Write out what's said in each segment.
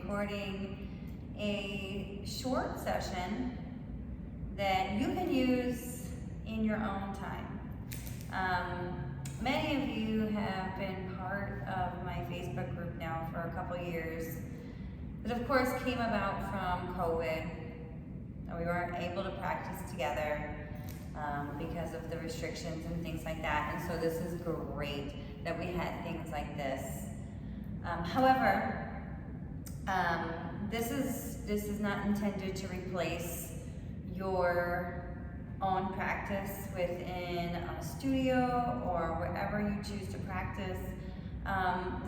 recording a short session that you can use in your own time. Many of you have been part of my Facebook group now for a couple years. It of course came about from COVID. We weren't able to practice together because of the restrictions and things like that. And so this is great that we had things like this. However, this is not intended to replace your own practice within a studio or wherever you choose to practice.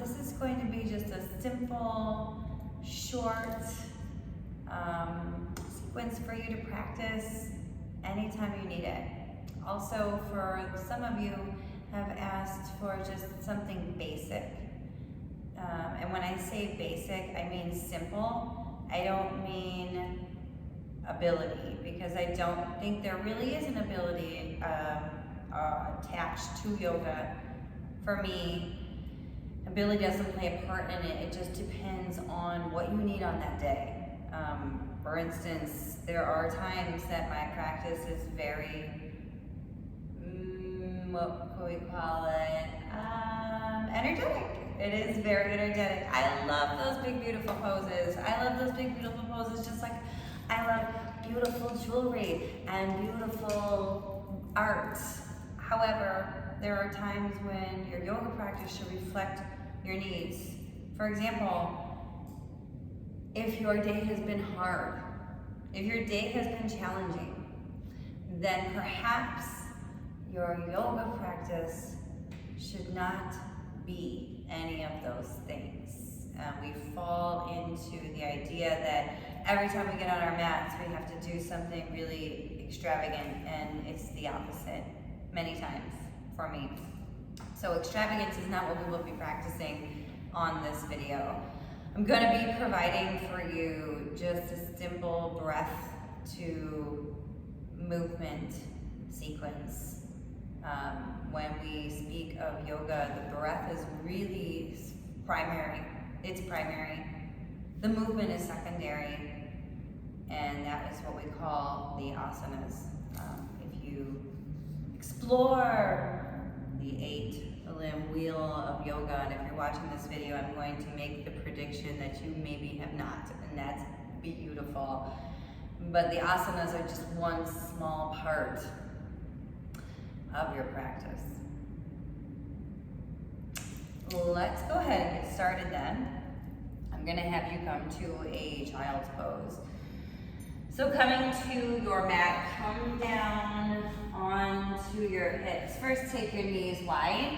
This is going to be just a simple, short sequence for you to practice anytime you need it. Also, for some of you have asked for just something basic. And when I say basic, I mean simple. I don't mean ability, because I don't think there really is an ability attached to yoga. For me, ability doesn't play a part in it. It just depends on what you need on that day. For instance, there are times that my practice is very, what could we call it? Energetic. It is very energetic. I love those big, beautiful poses. I love those big, beautiful poses, just like I love beautiful jewelry and beautiful art. However, there are times when your yoga practice should reflect your needs. For example, if your day has been hard, if your day has been challenging, then perhaps your yoga practice should not be any of those things. We fall into the idea that every time we get on our mats, we have to do something really extravagant, and it's the opposite many times for me. So extravagance is not what we will be practicing on this video. I'm going to be providing for you just a simple breath to movement sequence. When we speak of yoga, the breath is really primary. It's primary. The movement is secondary, and that is what we call the asanas. If you explore the 8-limb wheel of yoga, and if you're watching this video, I'm going to make the prediction that you maybe have not, and that's beautiful. But the asanas are just one small part of your practice. Let's go ahead and get started then. I'm going to have you come to a child's pose. So coming to your mat, come down onto your hips. First, take your knees wide.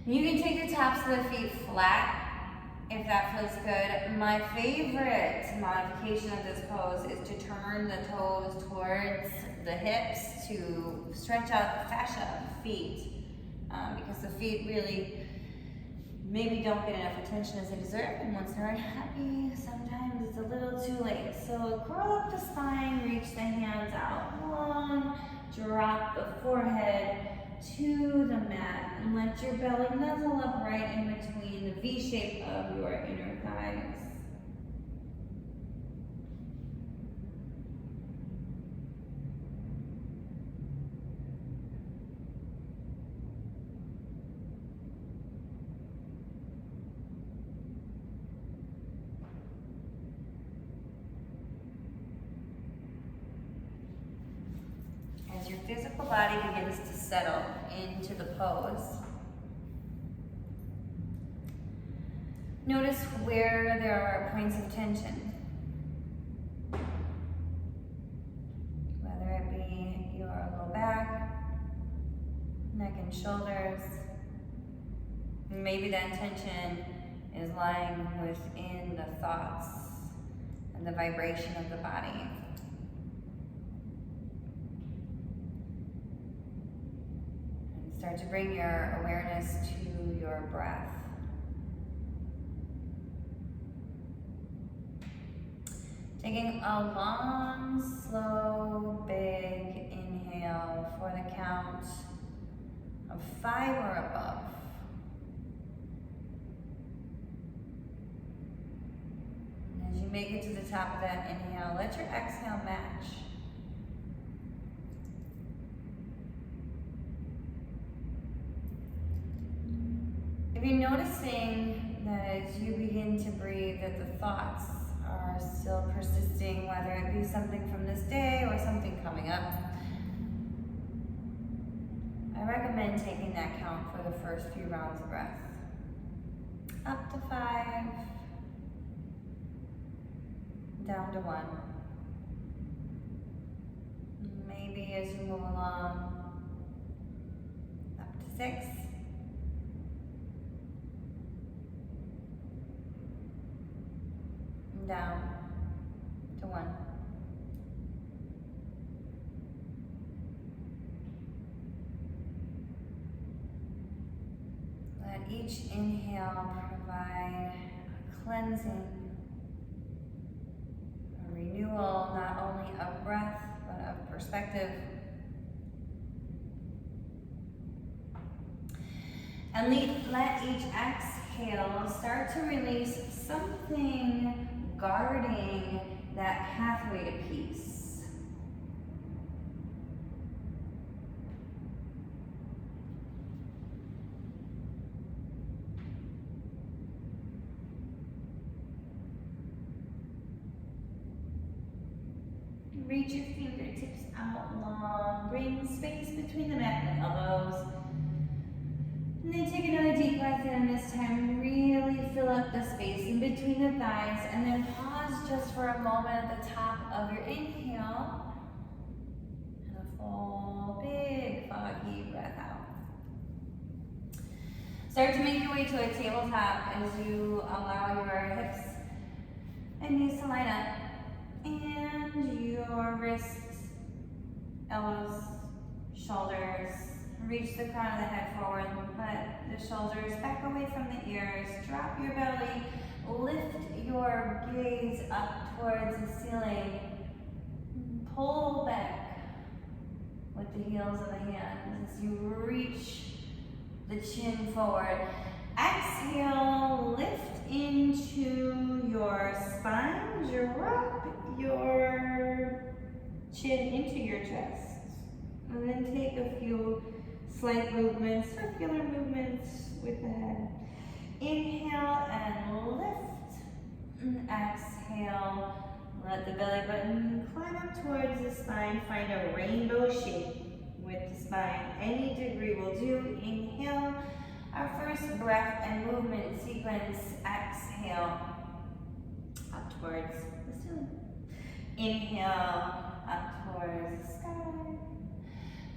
You can take your tops of the feet flat if that feels good. My favorite modification of this pose is to turn the toes towards the hips to stretch out the fascia of the feet, because the feet really maybe don't get enough attention as they deserve, and once they're unhappy, sometimes it's a little too late. So curl up the spine, reach the hands out long, drop the forehead to the mat, and let your belly nuzzle up right in between the V shape of your inner thighs. As your physical body begins to settle into the pose, notice where there are points of tension. Whether it be your low back, neck and shoulders. Maybe that tension is lying within the thoughts and the vibration of the body. Start to bring your awareness to your breath. Taking a long, slow, big inhale for the count of 5 or above. make it to the top of that inhale. Let your exhale match. If you're noticing that as you begin to breathe that the thoughts are still persisting, whether it be something from this day or something coming up, I recommend taking that count for the first few rounds of breath. Up to 5, down to 1. Maybe as you move along, up to 6. Down to 1. Let each inhale provide a cleansing, a renewal, not only of breath, but of perspective. And let each exhale start to release something guarding that pathway to peace. Reach your fingertips out long, bring space between the mat and the elbows. And then take another deep breath in. This time, really fill up the space in between the thighs, and then pause just for a moment at the top of your inhale. And a full, big, foggy breath out. Start to make your way to a tabletop as you allow your hips and knees to line up, and your wrists, elbows, shoulders. Reach the crown of the head forward, let the shoulders back away from the ears, drop your belly, lift your gaze up towards the ceiling, pull back with the heels of the hands as you reach the chin forward. Exhale, lift into your spine, drop your chin into your chest, and then take a few slight movements, circular movements with the head. Inhale and lift. And exhale, let the belly button climb up towards the spine. Find a rainbow shape with the spine. Any degree will do. Inhale, our first breath and movement sequence. Exhale, up towards the ceiling. Inhale, up towards the sky.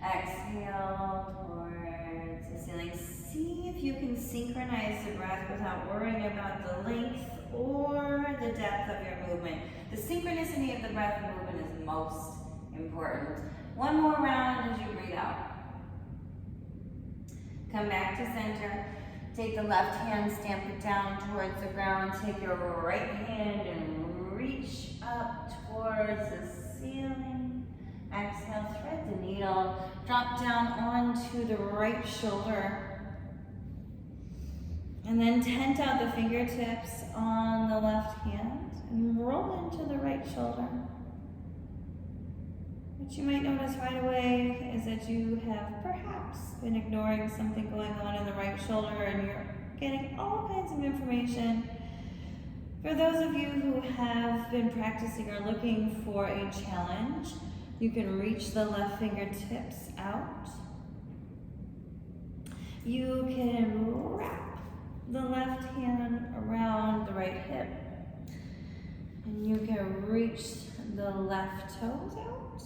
Exhale towards the ceiling. See if you can synchronize the breath without worrying about the length or the depth of your movement. The synchronicity of the breath and movement is most important. One more round as you breathe out. Come back to center. Take the left hand, stamp it down towards the ground. Take your right hand and reach up towards the ceiling. Exhale, thread the needle, drop down onto the right shoulder, and then tent out the fingertips on the left hand and roll into the right shoulder. What you might notice right away is that you have perhaps been ignoring something going on in the right shoulder and you're getting all kinds of information. For those of you who have been practicing or looking for a challenge, you can reach the left fingertips out. You can wrap the left hand around the right hip. And you can reach the left toes out.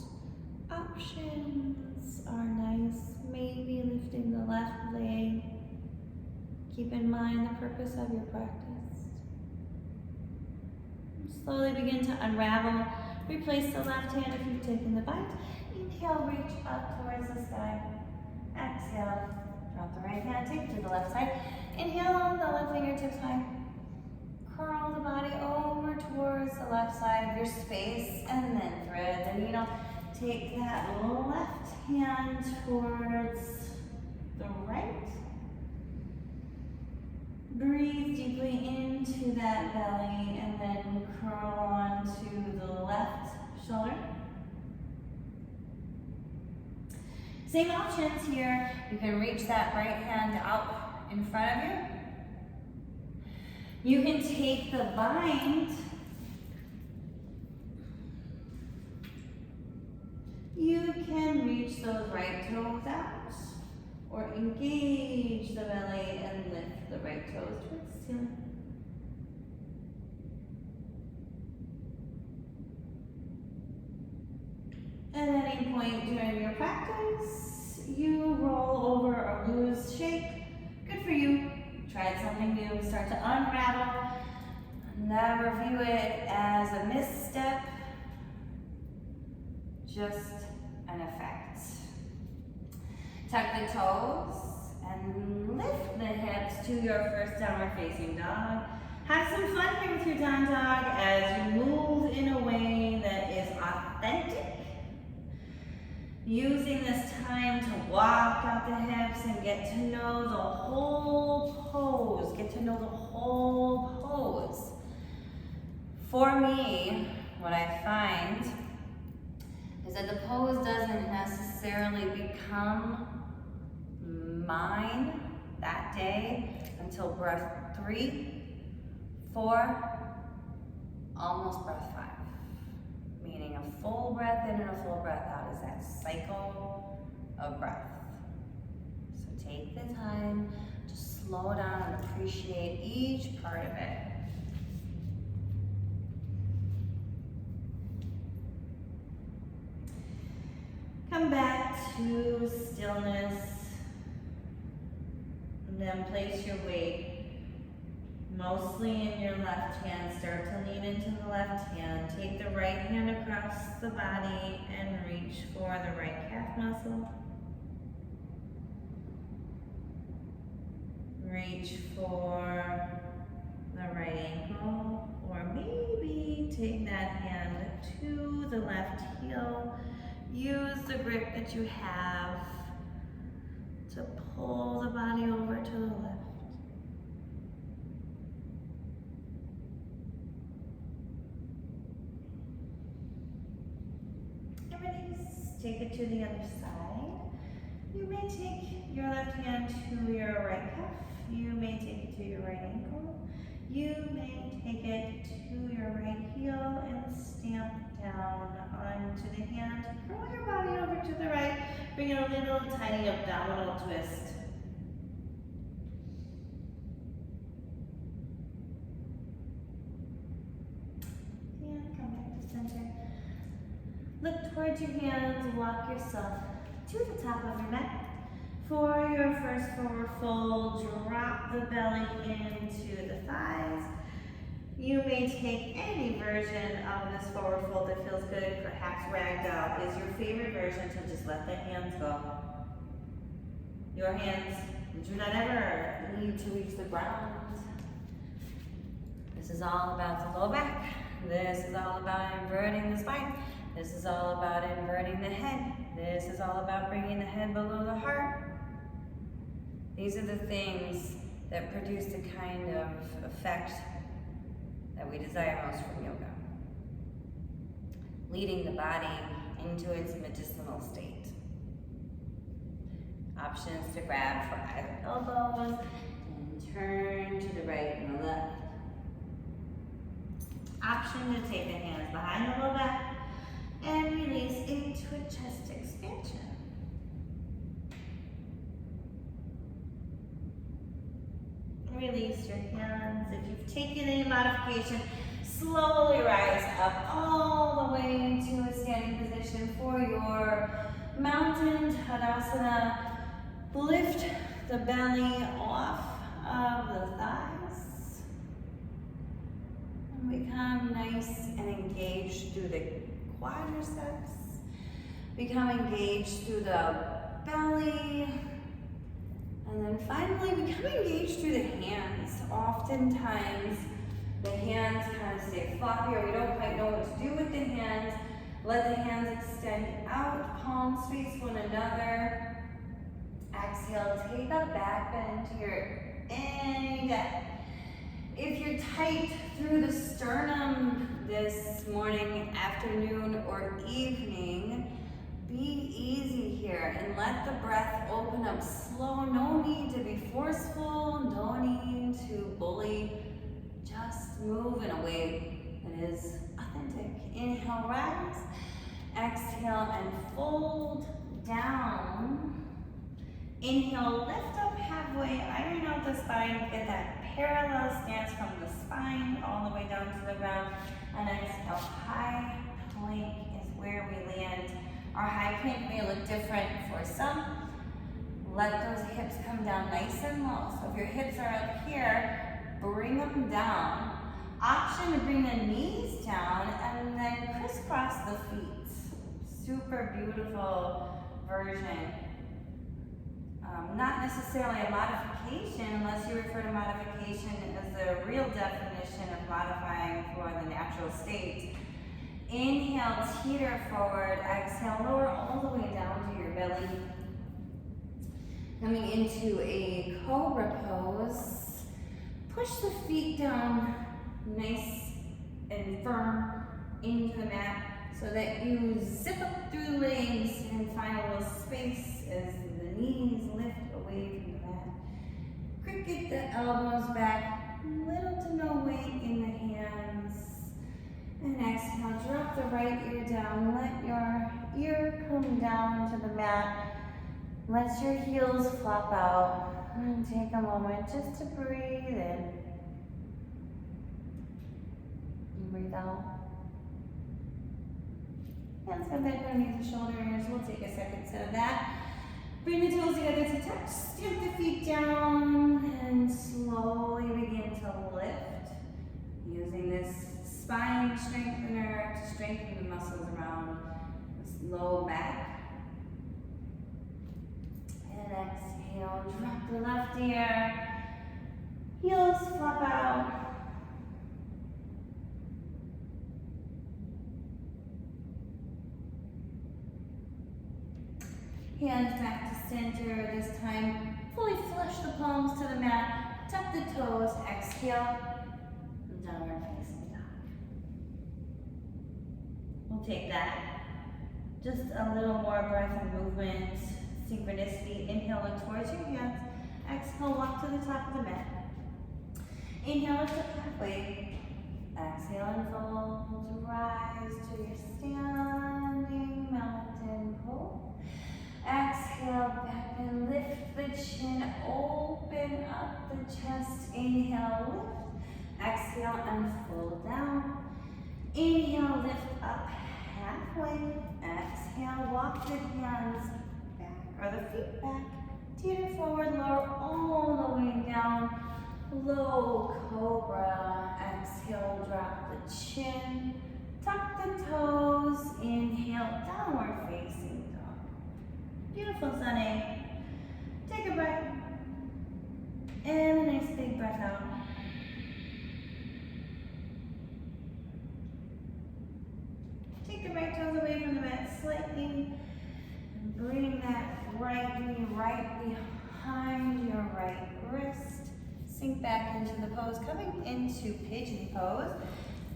Options are nice. Maybe lifting the left leg. Keep in mind the purpose of your practice. Slowly begin to unravel. Replace the left hand if you've taken the bite. Inhale, reach up towards the sky. Exhale, drop the right hand, take it to the left side. Inhale, the left fingertips high. Curl the body over towards the left side of your space and then thread the needle. Take that left hand towards the right. Breathe deeply into that belly and then curl curl onto the left shoulder. Same options here. You can reach that right hand out in front of you. You can take the bind. You can reach those right toes out or engage the belly and lift the right toes towards the ceiling. At any point during your practice, you roll over or lose shape. Good for you. Tried something new, start to unravel. Never view it as a misstep, just an effect. Tuck the toes and lift the hips to your first downward facing dog. Have some fun here with your down dog as you move in a way that is authentic. Using this time to walk out the hips and get to know the whole pose. Get to know the whole pose. For me, what I find is that the pose doesn't necessarily become mine that day until breath 3, 4, almost breath 5. Meaning a full breath in and a full breath out is that cycle of breath. So take the time to slow down and appreciate each part of it. Come back to stillness, and then place your weight mostly in your left hand. Start to lean into the left hand. Take the right hand across the body and reach for the right calf muscle. Reach for the right ankle, or maybe take that hand to the left heel. Use the grip that you have to pull the body over to the left. And release. Take it to the other side. You may take your left hand to your right calf. You may take it to your right ankle. You may take it to your right heel and stamp down onto the hand. Curl your body over to the right. Bring in a little tiny abdominal twist. And come back to center. Look towards your hands. Walk yourself to the top of your mat. For your first forward fold, drop the belly into the thighs. You may take any version of this forward fold that feels good. Perhaps ragdoll is your favorite version, so just let the hands go. Your hands do not ever need to reach the ground. This is all about the low back. This is all about inverting the spine. This is all about inverting the head. This is all about bringing the head below the heart. These are the things that produce the kind of effect that we desire most from yoga. Leading the body into its medicinal state. Options to grab for either elbows and turn to the right and the left. Option to take the hands behind the low back and release into a chest expansion. Release your hands. If you've taken any modification, slowly rise up all the way into a standing position for your mountain Tadasana. Lift the belly off of the thighs. And become nice and engaged through the quadriceps. Become engaged through the belly. And then finally, become engaged through the hands. Oftentimes, the hands kind of stay floppy, or we don't quite know what to do with the hands. Let the hands extend out, palms face one another. Exhale, take a back bend to your any depth. If you're tight through the sternum this morning, afternoon, or evening, be easy here and let the breath open up slow. No need to be forceful, no need to bully. Just move in a way that is authentic. Inhale, rise. Exhale and fold down. Inhale, lift up halfway, iron out the spine, get that parallel stance from the spine all the way down to the ground. And exhale, high plank is where we land. Our high plank may look different for some. Let those hips come down nice and low. So if your hips are up here, bring them down. Option to bring the knees down and then crisscross the feet. Super beautiful version. Not necessarily a modification unless you refer to modification as the real definition of modifying for the natural state. Inhale, teeter forward. Exhale, lower all the way down to your belly. Coming into a cobra pose. Push the feet down nice and firm into the mat so that you zip up through the legs and find a little space as the knees lift away from the mat. Cricket the elbows back, little to no weight in the hands. And exhale, drop the right ear down. Let your ear come down to the mat. Let your heels flop out. And take a moment just to breathe in. And breathe out. Hands come back underneath the shoulders. We'll take a second set of that. Bring the toes together to touch. Stamp the feet down and slowly begin to lift. Using this spine strengthener to strengthen the muscles around this low back. And exhale, drop the left ear. Heels flop out. Hands back to center. This time, fully flush the palms to the mat. Tuck the toes. Exhale. Downward facing dog. We'll take that. Just a little more breath and movement. Synchronicity. Inhale, look towards your hands. Exhale, walk to the top of the mat. Inhale, lift up halfway. Exhale and fold. Rise to your standing mountain pose. Exhale, back and lift the chin, open up the chest. Inhale, lift. Exhale and fold down. Inhale, lift up halfway. Exhale, walk the hands back or the feet back. Teeter forward, lower all the way down. Low cobra. Exhale, drop the chin. Tuck the toes. Inhale, downward facing. Beautiful, Sunny. Take a breath. And a nice big breath out. Take the right toes away from the mat slightly. And bring that right knee right behind your right wrist. Sink back into the pose. Coming into pigeon pose.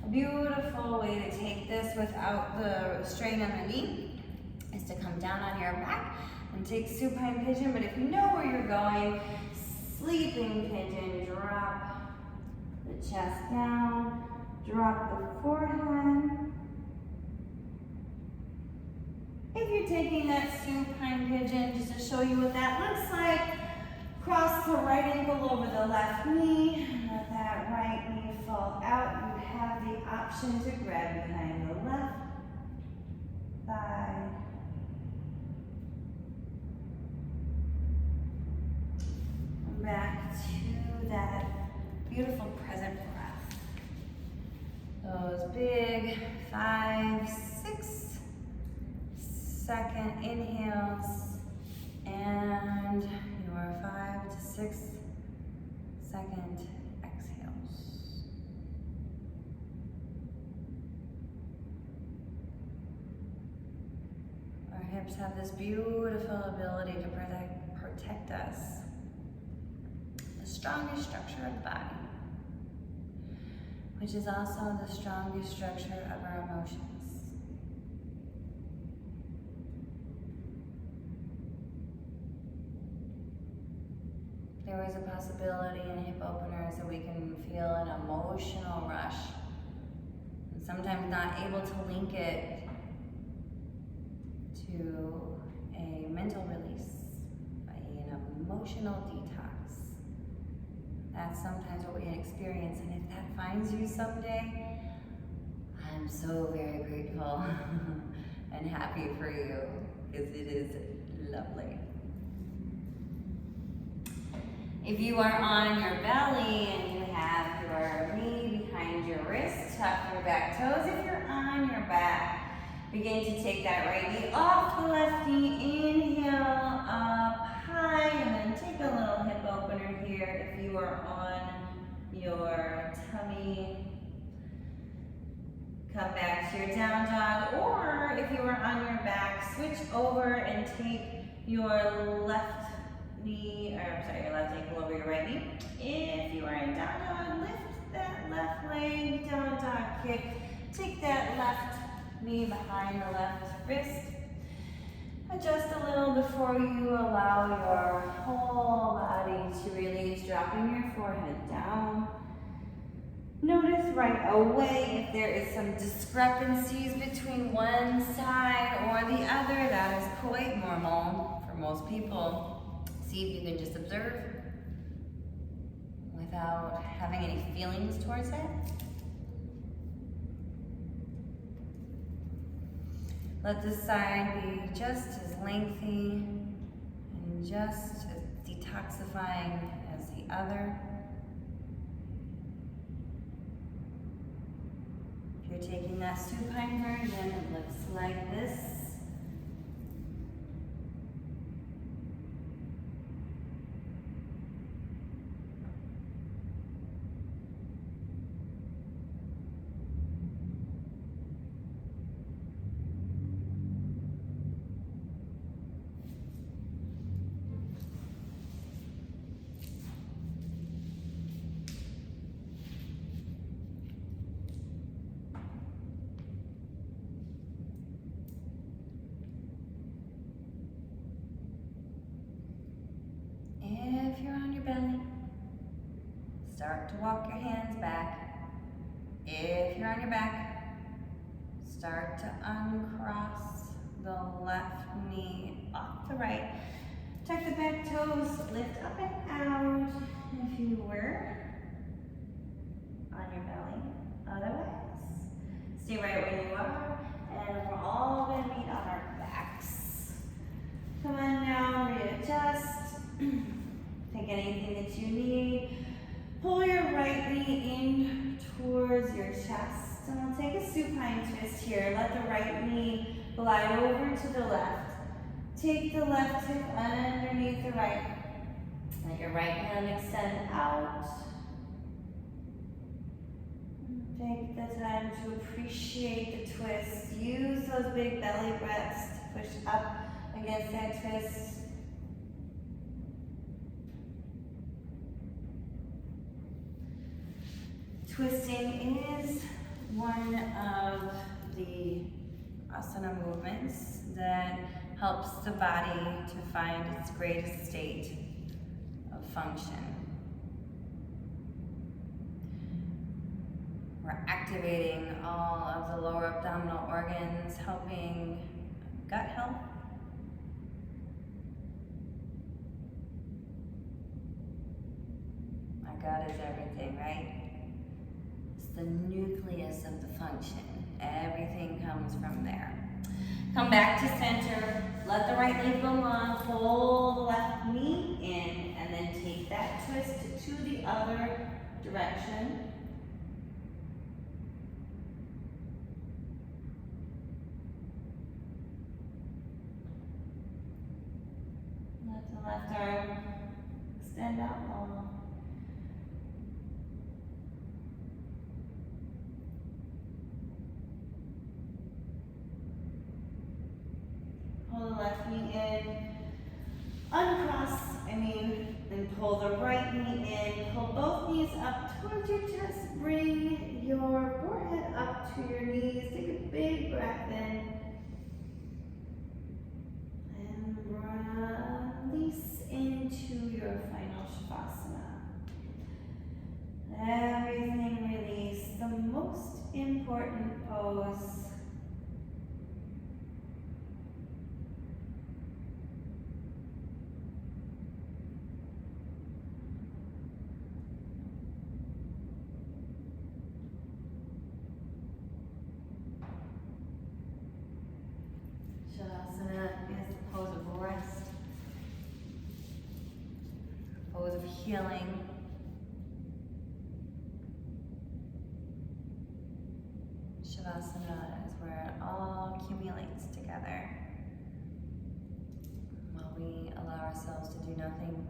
A beautiful way to take this without the strain on the knee is to come down on your back and take supine pigeon, but if you know where you're going, sleeping pigeon, drop the chest down, drop the forehead. If you're taking that supine pigeon, just to show you what that looks like, cross the right ankle over the left knee, and let that right knee fall out. You have the option to grab behind the left thigh. Back to that beautiful present breath. Those big 5, 6 second inhales and your 5 to 6 second exhales. Our hips have this beautiful ability to protect us. Strongest structure of the body. which is also the strongest structure of our emotions. There is a possibility in hip openers that we can feel an emotional rush, and sometimes not able to link it to a mental release, an emotional detox. That's sometimes what we experience, and if that finds you someday, I'm so very grateful and happy for you, because it is lovely. If you are on your belly and you have your knee behind your wrist, tuck your back toes. If you're on your back, begin to take that right knee off the left knee. Inhale up high, and then take a little hip opener here. If you are on your tummy, come back to your down dog, or if you are on your back, switch over and take your left knee, your left ankle over your right knee. If you are in down dog, lift that left leg, down dog kick. Take that left knee behind the left wrist. Adjust a little before you allow your whole body to release, dropping your forehead down. Notice right away if there is some discrepancies between one side or the other. That is quite normal for most people. See if you can just observe without having any feelings towards it. Let this side be just as lengthy and just as detoxifying as the other. If you're taking that supine version, it looks like this. If you're on your belly, start to walk your hands back. If you're on your back, start to uncross the left knee off the right. Tuck the back toes, lift up and out if you were on your belly. Otherwise, stay right where you are, and we're all going to meet on our backs. Come on now, readjust. Take anything that you need. Pull your right knee in towards your chest. And we'll take a supine twist here. Let the right knee glide over to the left. Take the left hip underneath the right. Let your right hand extend out. Take the time to appreciate the twist. Use those big belly breaths to push up against that twist. Twisting is one of the asana movements that helps the body to find its greatest state of function. We're activating all of the lower abdominal organs, helping gut health. Our gut is everything, right? The nucleus of the function. Everything comes from there. Come back to center. Let the right leg go long. Pull the left knee in, and then take that twist to the other direction. Let the left arm extend out long. Pull the left knee in, uncross, and pull the right knee in. Pull both knees up towards your chest. Bring your healing. Shavasana is where it all accumulates together. While we allow ourselves to do nothing